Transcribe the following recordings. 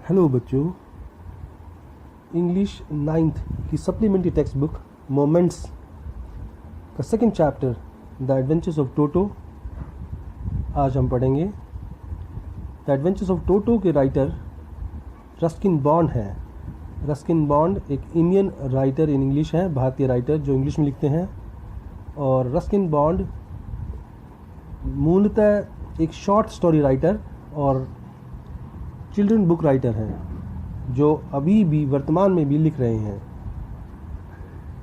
Hello बच्चों, English 9th की supplementary text book moments का second chapter the adventures of Toto आज हम पढ़ेंगे। द एडवेंचर्स ऑफ टोटो के राइटर रस्किन बॉन्ड हैं। रस्किन बॉन्ड एक इंडियन राइटर इन इंग्लिश हैं, भारतीय राइटर जो इंग्लिश में लिखते हैं। और रस्किन बॉन्ड मूलतः एक शॉर्ट स्टोरी राइटर और चिल्ड्रन बुक राइटर हैं जो अभी भी वर्तमान में भी लिख रहे हैं।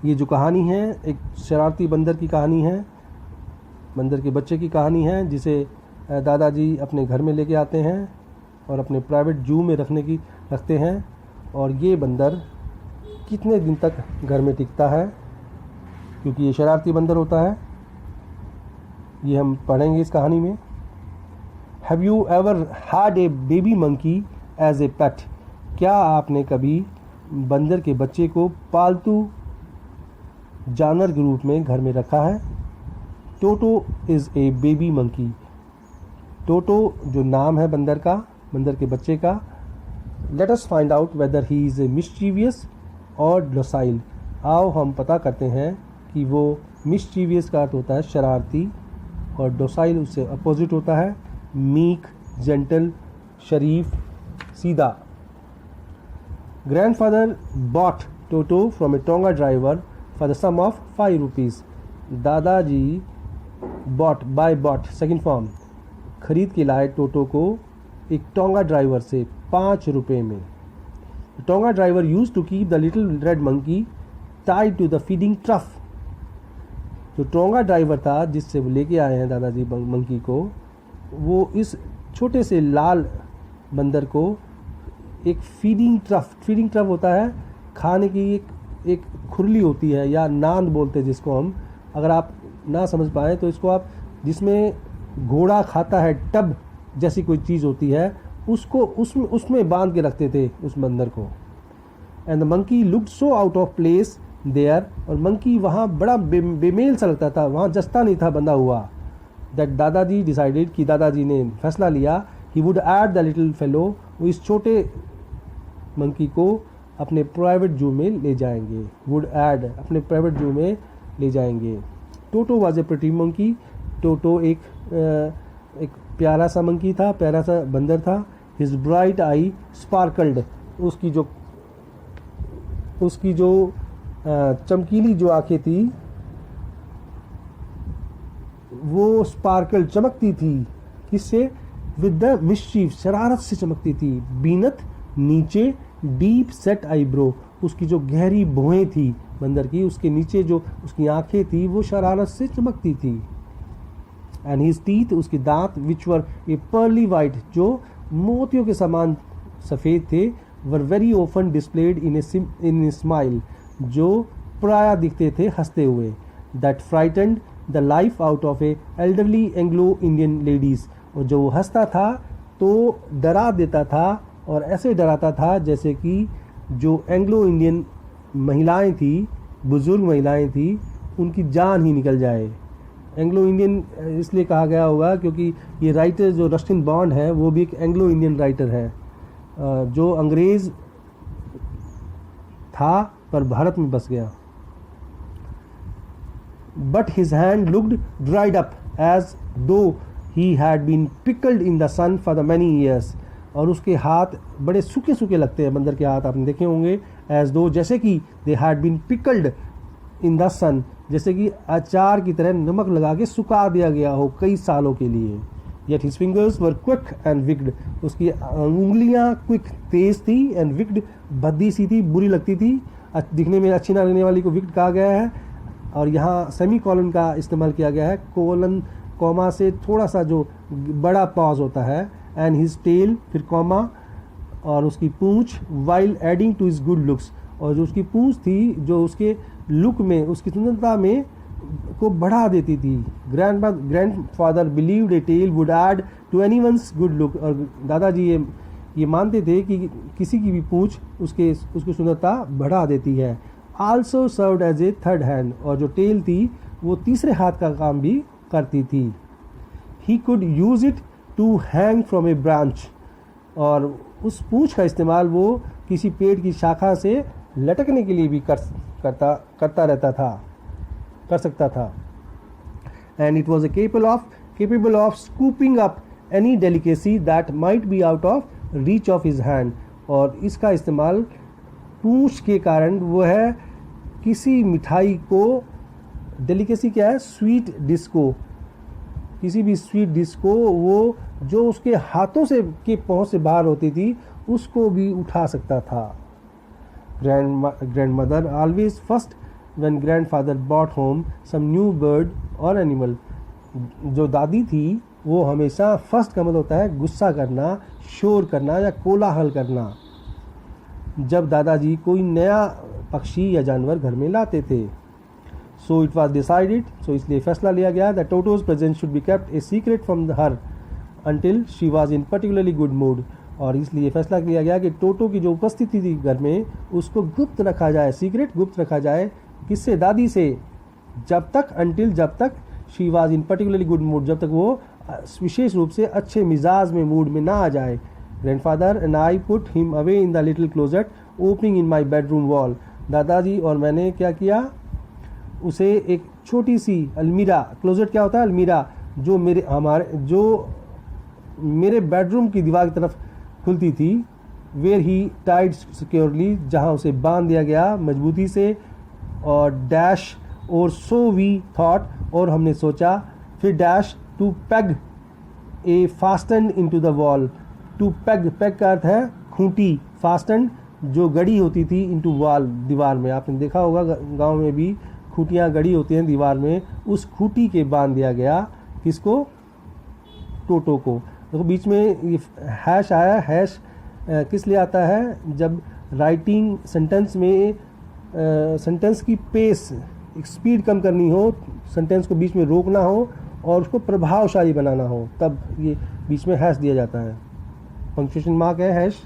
ये जो कहानी है एक शरारती बंदर की कहानी है, बंदर के बच्चे की कहानी है जिसे दादाजी अपने घर में लेके आते हैं और अपने प्राइवेट जू में रखते हैं। और ये बंदर कितने दिन तक घर में टिकता है क्योंकि ये शरारती बंदर होता है, ये हम पढ़ेंगे इस कहानी में। Have you ever had a baby monkey as a pet? क्या आपने कभी बंदर के बच्चे को पालतू जानवर के रूप में घर में रखा है? टोटो इज़ ए बेबी मंकी। टोटो जो नाम है बंदर का, बंदर के बच्चे का। Let us find out whether he is mischievous और docile। आओ हम पता करते हैं कि वो mischievous का अर्थ होता है शरारती और docile उससे अपोजिट होता है मीक, जेंटल, शरीफ, सीधा। Grandfather bought Toto from a tonga driver for the sum of 5 rupees. दादाजी बॉट सेकंड फॉर्म खरीद के लाए टोटो को एक टोंगा ड्राइवर से 5 रुपये में। Tonga driver use to keep the little red monkey tied to the feeding trough. जो टोंगा ड्राइवर था जिससे वो लेके आए हैं दादाजी मंकी को, वो इस छोटे से लाल बंदर को एक फीडिंग ट्रफ होता है, खाने की एक खुरली होती है या नांद बोलते हैं जिसको हम, अगर आप ना समझ पाए तो इसको आप, जिसमें घोड़ा खाता है टब जैसी कोई चीज़ होती है, उसको उसमें बांध के रखते थे उस बंदर को। And the monkey looked so out of place there. और मंकी वहाँ बड़ा बेमेल सा लगता था, वहाँ जस्ता नहीं था बंधा हुआ। दैट दादाजी डिसाइडेड कि दादाजी ने फैसला लिया he would add the little fellow, वो इस छोटे मंकी को अपने प्राइवेट जू में ले जाएंगे। वुड ऐड अपने प्राइवेट जू में ले जाएंगे। Toto was a pretty monkey. Toto एक प्यारा सा मंकी था, प्यारा सा बंदर था। His bright eye sparkled. उसकी जो चमकीली जो आंखें थी वो स्पार्कल चमकती थी। किससे? विद द मिस्चीफ, शरारत से चमकती थी। बीनत नीचे, डीप सेट आईब्रो, उसकी जो गहरी भौहें थी बंदर की, उसके नीचे जो उसकी आंखें थी वो शरारत से चमकती थी। एंड हिज टीथ, उसके दांत, विच वर ए पर्ली वाइट, जो मोतियों के समान सफ़ेद थे, were very often displayed in a smile, जो प्राय दिखते थे हंसते हुए। That frightened the life out of a elderly Anglo Indian ladies, और जो वो हंसता था तो डरा देता था, और ऐसे डराता था जैसे कि जो एंग्लो इंडियन महिलाएं थी, बुज़ुर्ग महिलाएं थी, उनकी जान ही निकल जाए। एंग्लो इंडियन इसलिए कहा गया होगा क्योंकि ये राइटर जो रस्किन बॉन्ड है वो भी एक एंग्लो इंडियन राइटर है, जो अंग्रेज़ था पर भारत में बस गया। But his hand looked dried up as though he had been pickled in the sun for the many years। और उसके हाथ बड़े सूखे सूखे लगते हैं, बंदर के हाथ आपने देखे होंगे, as though जैसे कि they had been pickled in the sun, जैसे कि अचार की तरह नमक लगा के सुखा दिया गया हो कई सालों के लिए। Yet his fingers were quick and wicked। उसकी उंगलियां क्विक तेज थी, and wicked भद्दी सी थी, बुरी लगती थी, दिखने में अच्छी ना लगने वाली को विक्ड कहा गया है। और यहाँ सेमी कॉलन का इस्तेमाल किया गया है, कोलन कॉमा से थोड़ा सा जो बड़ा पॉज होता है। एंड हिज टेल, फिर कॉमा, और उसकी पूंछ, while adding to his good looks, और जो उसकी पूंछ थी जो उसके लुक में, उसकी सुंदरता में को बढ़ा देती थी। Grandfather believed a tail would add to anyone's good look. और दादाजी ये मानते थे कि किसी की भी पूंछ उसकी सुंदरता बढ़ा देती है। also served as a third hand, और जो टेल थी वो तीसरे हाथ का काम भी करती थी। He could use it to hang from a branch, और उस पूंछ का इस्तेमाल वो किसी पेड़ की शाखा से लटकने के लिए भी कर सकता था। And it was capable of scooping up any delicacy that might be out of reach of his hand। और इसका इस्तेमाल पूंछ के कारण वो है किसी मिठाई को, डेलिकेसी क्या है, स्वीट डिश को, किसी भी स्वीट डिश को वो जो उसके हाथों से के पहुंच से बाहर होती थी उसको भी उठा सकता था। Grandmother always first when grandfather bought home some new bird और एनिमल। जो दादी थी वो हमेशा फर्स्ट का मतलब होता है गुस्सा करना, शोर करना या कोलाहल करना, जब दादाजी कोई नया पक्षी या जानवर घर में लाते थे। सो इट वॉज डिसाइडेड, सो इसलिए फैसला लिया गया that टोटोज presence should be kept a secret from her until she was in particularly good mood. और इसलिए फैसला किया गया कि टोटो की जो उपस्थिति थी घर में उसको गुप्त रखा जाए, सीक्रेट गुप्त रखा जाए। किससे? दादी से। जब तक she was in particularly good mood, जब तक वो विशेष रूप से अच्छे मिजाज में, मूड में ना आ जाए। Grandfather and I put him away in the little closet opening in my bedroom wall. दादाजी और मैंने क्या किया, उसे एक छोटी सी अलमीरा, क्लोजेट क्या होता है? अलमीरा, जो मेरे बेडरूम की दीवार की तरफ खुलती थी। वेयर ही टाइड सिक्योरली, जहाँ उसे बांध दिया गया मजबूती से। और डैश और सो वी थॉट, और हमने सोचा। फिर dash to peg a fasten into the wall. To peg का अर्थ है खूंटी, फास्टन जो गड़ी होती थी इनटू वॉल, दीवार में। आपने देखा होगा गांव में भी खूंटियाँ गड़ी होती हैं दीवार में, उस खूंटी के बांध दिया गया। किसको? टोटो को। देखो बीच में ये हैश आया, हैश किस लिए आता है? जब राइटिंग सेंटेंस में सेंटेंस की पेस, स्पीड कम करनी हो, सेंटेंस को बीच में रोकना हो और उसको प्रभावशाली बनाना हो, तब ये बीच में हैश दिया जाता है। पंक्चुएशन मार्क है hash.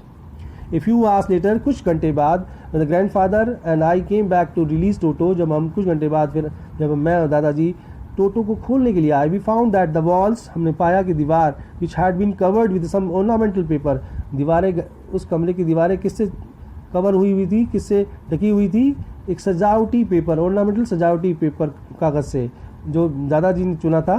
A few hours later, कुछ घंटे बाद, the grandfather and I came back to release Toto, जब हम कुछ घंटे बाद फिर जब मैं और दादाजी टोटो को खोलने के लिए आए, we found that the walls, हमने पाया कि दीवार which had been covered with some ornamental paper, दीवारें, उस कमरे की दीवारें किससे कवर हुई थी, किससे ढकी हुई थी? एक सजावटी पेपर, ऑर्नामेंटल सजावटी पेपर, कागज से, जो दादाजी ने चुना था।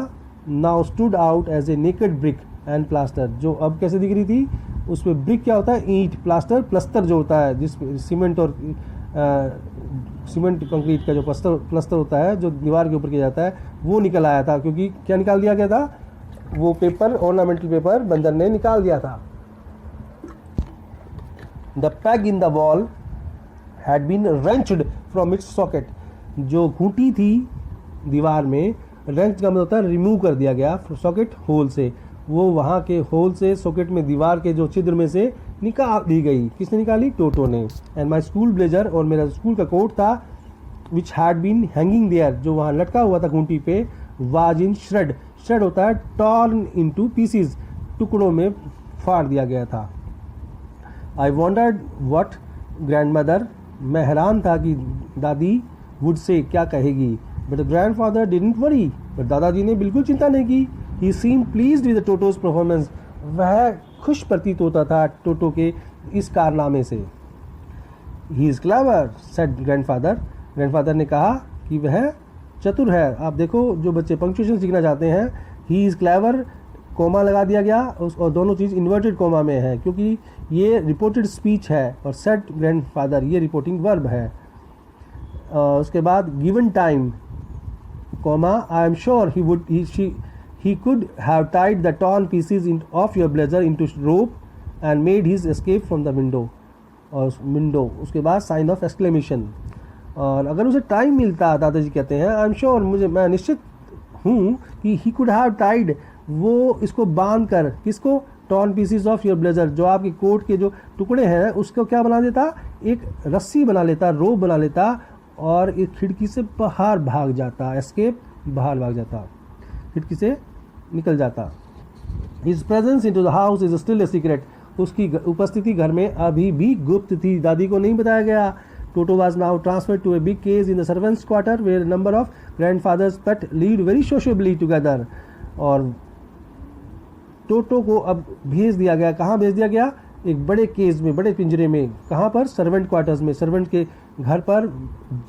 Now stood out as a naked brick and plaster, जो अब कैसे दिख रही थी? उसमें ब्रिक क्या होता है? ईंट, प्लास्टर प्लस्तर जो होता है, जिस सीमेंट और सीमेंट कंक्रीट का जो प्लस्तर होता है जो दीवार के ऊपर किया जाता है, वो निकल आया था। क्योंकि क्या निकाल दिया गया था? वो पेपर, ऑर्नामेंटल पेपर बंदर ने निकाल दिया था। The peg in the wall had been wrenched from its socket, जो खूंटी थी दीवार में, रेंच का मतलब होता है रिमूव कर दिया गया, सॉकेट होल से, वो वहाँ के होल से सॉकेट में दीवार के जो छिद्र में से निकाल दी गई। किसने निकाली? टोटो ने। एंड माई स्कूल ब्लेजर, और मेरा स्कूल का कोट था, which had been hanging there, जो वहाँ लटका हुआ था खूंटी पे, वाज इन श्रेड, श्रेड होता है टॉर्न इनटू पीसीज, टुकड़ों में फाड़ दिया गया था। आई वॉन्डर्ड व्हाट ग्रैंडमदर, मैं हैरान था कि दादी वुड से क्या कहेगी। But the grandfather didn't worry, but दादाजी ने बिल्कुल चिंता नहीं की। He seemed pleased with the Toto's performance, वह खुश प्रतीत होता था टोटो के इस कारनामे से। He is clever said grandfather, grandfather ने कहा कि वह चतुर है। आप देखो जो बच्चे पंक्चुएशन सीखना चाहते हैं, ही इज़ क्लेवर, कोमा लगा दिया गया, और दोनों चीज़ इन्वर्टेड कोमा में है क्योंकि ये रिपोर्टेड स्पीच है, और सेड ग्रैंडफादर ये रिपोर्टिंग वर्ब है। उसके बाद given time, comma, I am sure he could have tied the torn pieces of your blazer into rope and made his escape from the window, और window, उसके बाद sign of exclamation. और अगर उसे time मिलता, दादाजी कहते हैं, आई एम श्योर, मैं निश्चित हूँ कि ही कुड हैव टाइड, वो इसको बांध कर, किसको? Torn PCs of your blazer, जो आपके कोट के जो टुकड़े हैं उसको क्या बना देता? एक रस्सी बना लेता, रोप बना लेता, और एक खिड़की से बाहर भाग जाता, एस्केप, बाहर भाग जाता, खिड़की से निकल जाता। His presence into the house is still a secret, उसकी उपस्थिति घर में अभी भी गुप्त थी, दादी को नहीं बताया गया। Toto was now transferred to a big cage in the servants quarter where number of grandfather's pet lead very sociably together, और टोटो को अब भेज दिया गया, कहाँ भेज दिया गया? एक बड़े केज में, बड़े पिंजरे में, कहाँ पर, सर्वेंट क्वार्टर्स में, सर्वेंट के घर पर,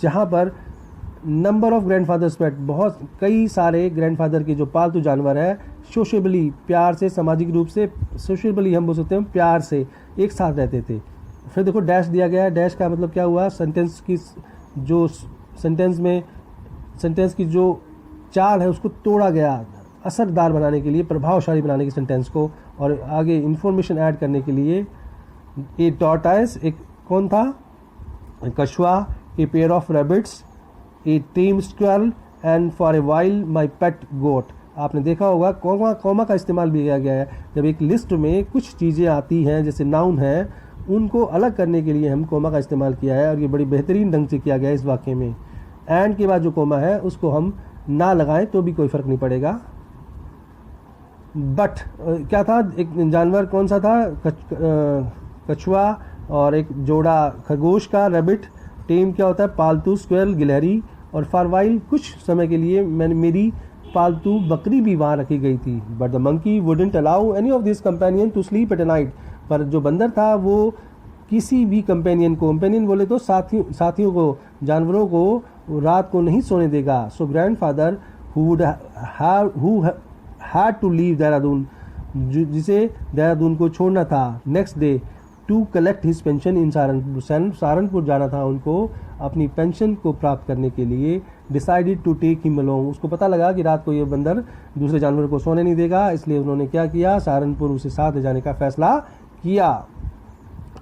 जहाँ पर नंबर ऑफ ग्रैंडफादर्स पेट, बहुत कई सारे ग्रैंडफादर के जो पालतू जानवर है, सोशेबली, प्यार से, सामाजिक रूप से, सोशेबली हम बोल सकते हैं प्यार से एक साथ रहते थे। फिर देखो डैश दिया गया है, डैश का मतलब क्या हुआ, सेंटेंस की जो सेंटेंस की जो चाल है उसको तोड़ा गया असरदार बनाने के लिए, प्रभावशाली बनाने के सेंटेंस को, और आगे इंफॉर्मेशन ऐड करने के लिए। ए टॉर्टाइस, एक कौन था, कछुआ, a pair of rabbits, a tame squirrel, and for a while my pet goat. आपने देखा होगा कॉमा का इस्तेमाल भी किया गया है जब एक लिस्ट में कुछ चीज़ें आती हैं, जैसे नाउन है, उनको अलग करने के लिए हम कॉमा का इस्तेमाल किया है, और ये बड़ी बेहतरीन ढंग से किया गया है इस वाक्य में। एंड के बाद जो कॉमा है उसको हम ना लगाएं तो भी कोई फ़र्क नहीं पड़ेगा। बट क्या था, एक जानवर कौन सा था, कछुआ, और एक जोड़ा खरगोश का, रैबिट। टेम क्या होता है, पालतू, स्क्वेरल गिलहरी, और फॉर वाइल, कुछ समय के लिए मेरी पालतू बकरी भी वहाँ रखी गई थी। But the monkey wouldn't allow any of this companion to sleep at night. पर जो बंदर था वो किसी भी कंपेनियन को, कंपेनियन बोले तो साथियों को, जानवरों को रात को नहीं सोने देगा। So grandfather who had to leave Dehradun, जिसे देहरादून को छोड़ना था, next day to collect his pension in Saharanpur जाना था उनको अपनी पेंशन को प्राप्त करने के लिए। Decided to take him along, उसको पता लगा कि रात को ये बंदर दूसरे जानवरों को सोने नहीं देगा, इसलिए उन्होंने क्या किया, सहारनपुर उसे साथ ले जाने का फैसला किया।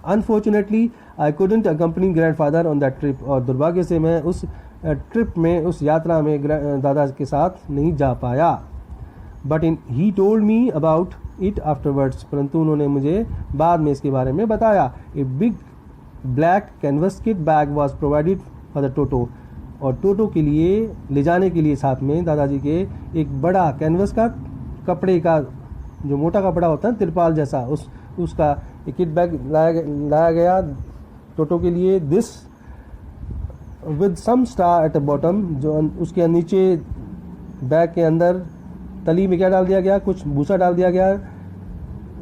Unfortunately I couldn't accompany grandfather on that trip, और दुर्भाग्य से मैं उस ट्रिप में, उस यात्रा में दादा के साथ नहीं जा पाया। But he told me about it afterwards, परंतु उन्होंने मुझे बाद में इसके बारे में बताया। A big black canvas kit bag was provided for the Toto, और टोटो के लिए ले जाने के लिए साथ में दादाजी के एक बड़ा कैनवस का, कपड़े का, जो मोटा कपड़ा होता है तिरपाल जैसा, उसका एक किट बैग लाया गया टोटो के लिए। This with some star at the bottom, जो उसके नीचे बैग के अंदर तली में क्या डाल दिया गया, कुछ भूसा डाल दिया गया।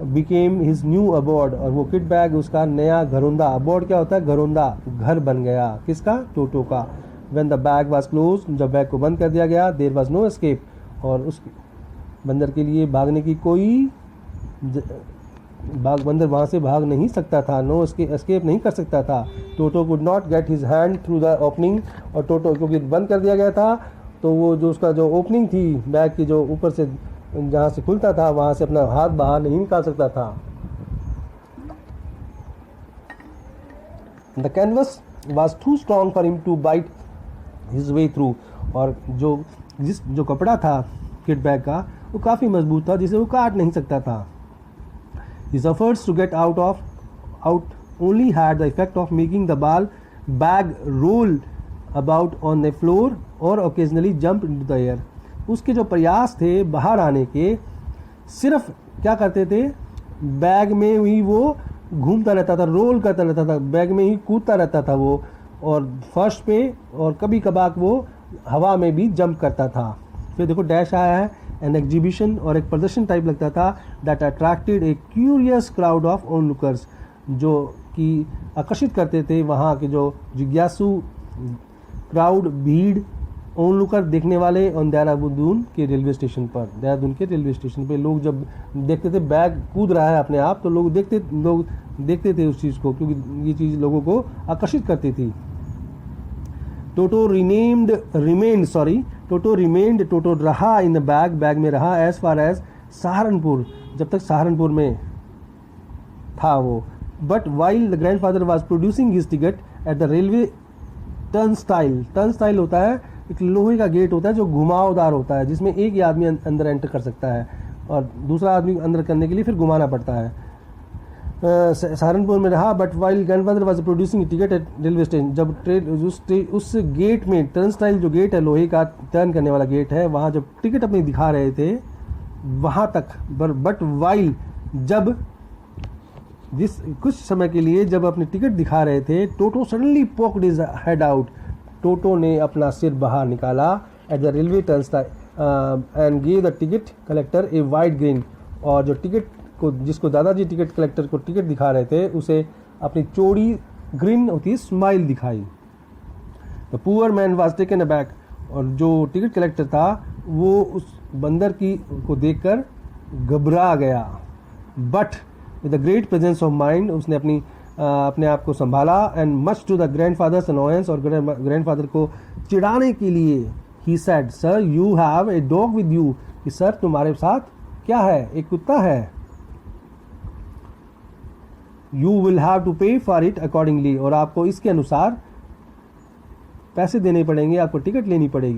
बिकेम हिज न्यू अबॉर्ड, और वो किट बैग उसका नया घरोंदा, अबॉर्ड क्या होता है, घरोंदा, घर बन गया, किसका, टोटो का। When the bag was close, जब बैग को बंद कर दिया गया, देयर वाज नो एस्केप, और उस बंदर के लिए भागने की कोई, बंदर वहाँ से भाग नहीं सकता था, नो एस्केप नहीं कर सकता था। Toto could not get his hand through the opening, और टोटो क्योंकि बंद कर दिया गया था तो वो जो उसका जो ओपनिंग थी बैग की, जो ऊपर से जहाँ से खुलता था, वहाँ से अपना हाथ बाहर नहीं निकाल सकता था। The canvas was too strong for him to bite his way through, और जो कपड़ा था किट बैग का वो काफ़ी मजबूत था, जिसे वो काट नहीं सकता था। His efforts to get out only had the effect of making the bag roll about on the floor or occasionally jump into the air. उसके जो प्रयास थे बाहर आने के, सिर्फ क्या करते थे, बैग में ही वो घूमता रहता था, रोल करता रहता था, बैग में ही कूदता रहता था वो, और फर्श पे, और कभी कभार वो हवा में भी जंप करता था। फिर देखो डैश आया है, एन एग्जीबिशन, और एक प्रदर्शन टाइप लगता था, that attracted a curious crowd of onlookers, जो कि आकर्षित करते थे वहाँ के जो जिज्ञासु क्राउड, भीड़, ऑनलुकर देखने वाले ऑन देहरादून के रेलवे स्टेशन पर। देहरादून के रेलवे स्टेशन पे लोग जब देखते थे बैग कूद रहा है अपने आप, तो लोग देखते थे उस चीज़ को, क्योंकि ये चीज़ लोगों को आकर्षित करती थी। टोटो टोटो रहा इन द बैग में रहा एज फार एज सहारनपुर, जब तक सहारनपुर में था वो। But while the grandfather was producing his ticket eight the railway turnstile होता है, एक लोहे का गेट होता है जो घुमावदार होता है, जिसमें एक ही आदमी अंदर एंटर कर सकता है, और दूसरा आदमी अंदर करने के लिए फिर घुमाना पड़ता है। सहारनपुर में रहा। But while grandfather was producing ticket eight railway station, जब उस गेट में, टर्नस्टाइल जो गेट है, लोहे का टर्न करने वाला गेट है, वहाँ जब टिकट अपनी दिखा रहे थे वहाँ तक, बट वाइल जब कुछ समय के लिए जब अपनी टिकट दिखा रहे थे, Toto suddenly poked his head out, Toto ने अपना सिर बाहर निकाला at the railway turnstile and give the ticket collector a wide grin, और जो टिकट को, जिसको दादाजी टिकट कलेक्टर को टिकट दिखा रहे थे, उसे अपनी चौड़ी ग्रिन होती है स्माइल दिखाई। The poor man was taken aback, और जो टिकट कलेक्टर था वो उस बंदर की को देखकर घबरा गया। But with the great presence of mind, उसने अपने आप को संभाला। And much to the grandfather's annoyance, और ग्रैंडफादर को चिढ़ाने के लिए ही said, sir you have a dog with you, कि सर तुम्हारे साथ क्या है, एक कुत्ता है। You will have to pay for it accordingly, और आपको इसके अनुसार पैसे देने पड़ेंगे, आपको टिकट लेनी पड़ेगी।